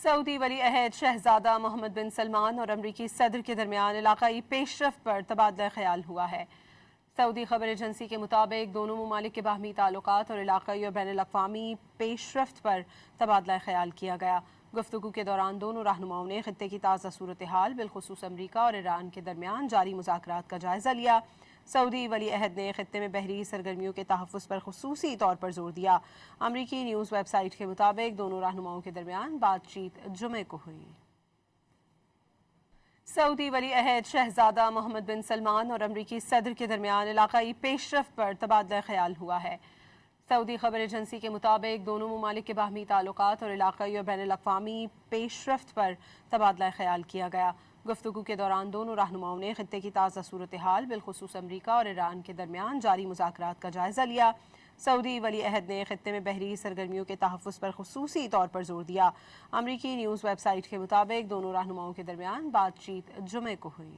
سعودی ولی عہد شہزادہ محمد بن سلمان اور امریکی صدر کے درمیان علاقائی پیش رفت پر تبادلہ خیال ہوا ہے۔ سعودی خبر ایجنسی کے مطابق دونوں ممالک کے باہمی تعلقات اور علاقائی اور بین الاقوامی پیش رفت پر تبادلہ خیال کیا گیا۔ گفتگو کے دوران دونوں رہنماؤں نے خطے کی تازہ صورتحال بالخصوص امریکہ اور ایران کے درمیان جاری مذاکرات کا جائزہ لیا۔ سعودی ولی عہد نے خطے میں بحری سرگرمیوں کے تحفظ پر خصوصی طور پر زور دیا۔ امریکی نیوز ویب سائٹ کے مطابق دونوں رہنماؤں کے درمیان بات چیت جمعے کو ہوئی۔ سعودی ولی عہد شہزادہ محمد بن سلمان اور امریکی صدر کے درمیان علاقائی پیش رفت پر تبادلہ خیال ہوا ہے۔ سعودی خبر ایجنسی کے مطابق دونوں ممالک کے باہمی تعلقات اور علاقائی اور بین الاقوامی پیش رفت پر تبادلہ خیال کیا گیا۔ گفتگو کے دوران دونوں رہنماؤں نے خطے کی تازہ صورتحال بالخصوص امریکہ اور ایران کے درمیان جاری مذاکرات کا جائزہ لیا۔ سعودی ولی عہد نے خطے میں بحری سرگرمیوں کے تحفظ پر خصوصی طور پر زور دیا۔ امریکی نیوز ویب سائٹ کے مطابق دونوں رہنماؤں کے درمیان بات چیت جمعے کو ہوئی۔